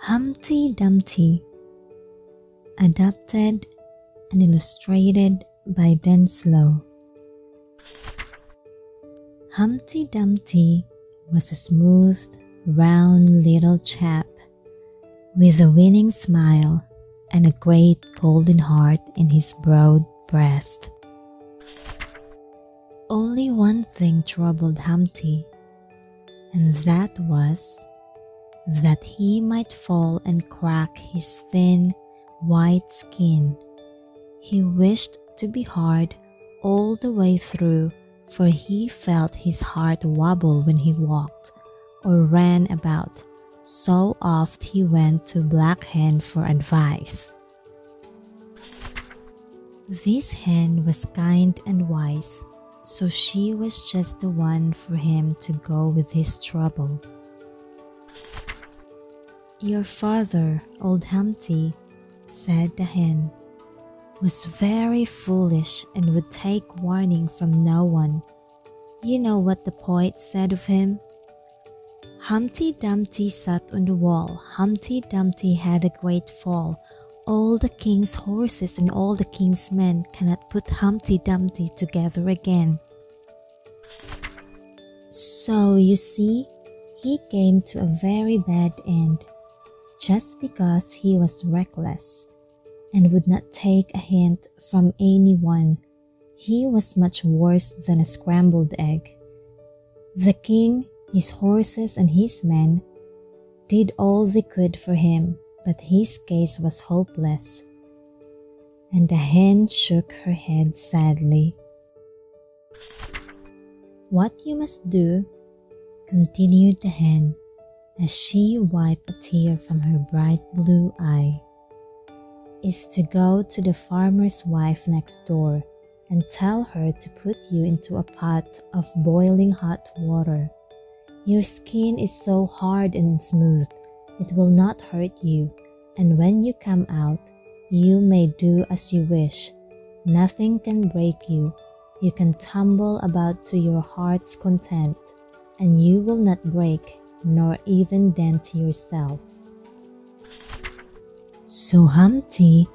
Humpty Dumpty, adapted and illustrated by Denslow. Humpty Dumpty was a smooth, round little chap with a winning smile and a great golden heart in his broad breast. Only one thing troubled Humpty, and that was that he might fall and crack his thin, white skin. He wished to be hard all the way through, for he felt his heart wabble when he walked or ran about. So oft he went to Black Hen for advice. This hen was kind and wise, so she was just the one for him to go with his trouble. "Your father, old Humpty," said the hen, "was very foolish and would take warning from no one. You know what the poet said of him? Humpty Dumpty sat on the wall. Humpty Dumpty had a great fall. All the king's horses and all the king's men cannot put Humpty Dumpty together again." So you see, he came to a very bad end, just because he was reckless and would not take a hint from anyone. He was much worse than a scrambled egg. The king, his horses, and his men did all they could for him, but his case was hopeless. And the hen shook her head sadly. "What you must do," continued the hen, as she wiped a tear from her bright blue eye, "is to go to the farmer's wife next door and tell her to put you into a pot of boiling hot water. Your skin is so hard and smooth, it will not hurt you, and when you come out, you may do as you wish. Nothing can break you. You can tumble about to your heart's content, and you will not break nor even dent yourself." So Humpty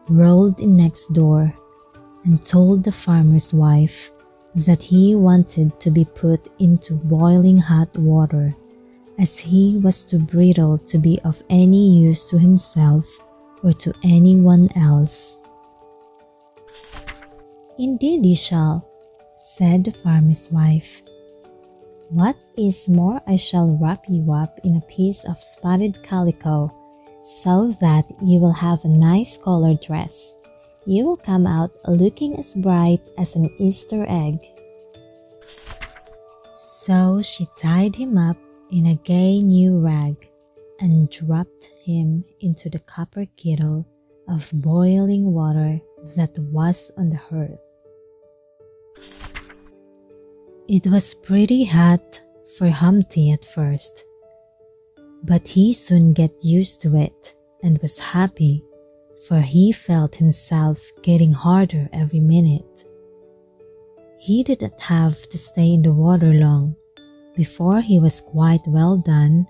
rolled in next door and told the farmer's wife that he wanted to be put into boiling hot water, as he was too brittle to be of any use to himself or to anyone else. "Indeed you shall," said the farmer's wife. "What is more, I shall wrap you up in a piece of spotted calico, so that you will have a nice colored dress. You will come out looking as bright as an Easter egg." So she tied him up in a gay new rag and dropped him into the copper kettle of boiling water that was on the hearth. It was pretty hot for Humpty at first, but he soon got used to it and was happy, for he felt himself getting harder every minute. He didn't have to stay in the water long before he was quite well done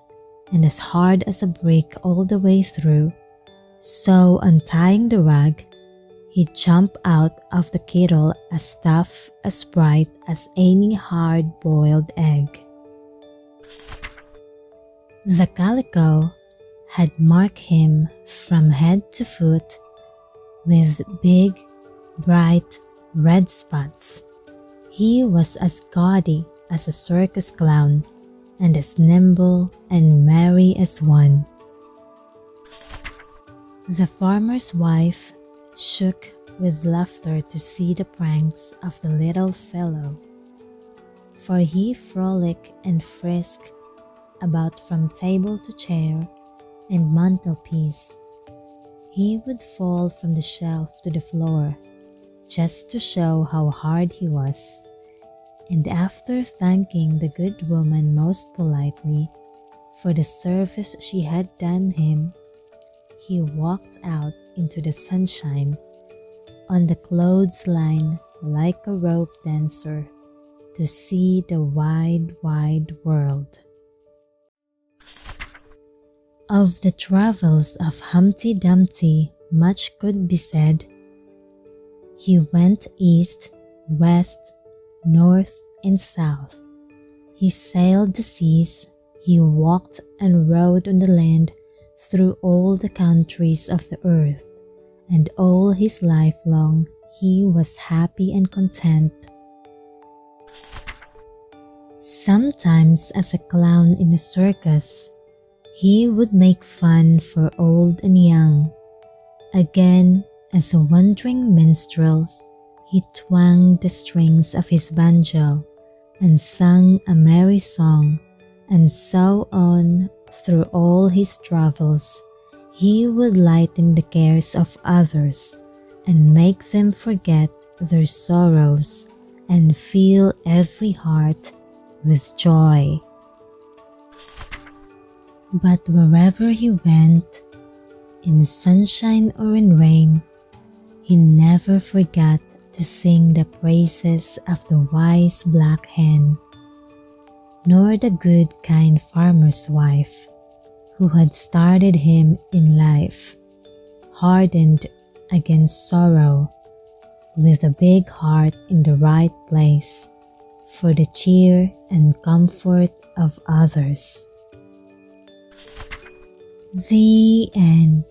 and as hard as a brick all the way through. So untying the rag, he jumped out of the kettle as tough, as bright as any hard-boiled egg. The calico had marked him from head to foot with big, bright, red spots. He was as gaudy as a circus clown and as nimble and merry as one. The farmer's wife shook with laughter to see the pranks of the little fellow, for he frolicked and frisked about from table to chair and mantelpiece. He would fall from the shelf to the floor just to show how hard he was, and after thanking the good woman most politely for the service she had done him, he walked out into the sunshine on the clothesline like a rope dancer to see the wide, wide world. Of the travels of Humpty Dumpty much could be said. He went east, west, north, and south. He sailed the seas, he walked and rode on the land through all the countries of the earth, and all his life long he was happy and content. Sometimes as a clown in a circus, he would make fun for old and young. Again, as a wandering minstrel, he twanged the strings of his banjo and sung a merry song, and so on through all his travels. He would lighten the cares of others and make them forget their sorrows and fill every heart with joy. But wherever he went, in sunshine or in rain, he never forgot to sing the praises of the wise Black Hen, nor the good kind farmer's wife who had started him in life, hardened against sorrow, with a big heart in the right place for the cheer and comfort of others. The end.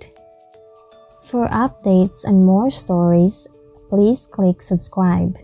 For updates and more stories, please click subscribe.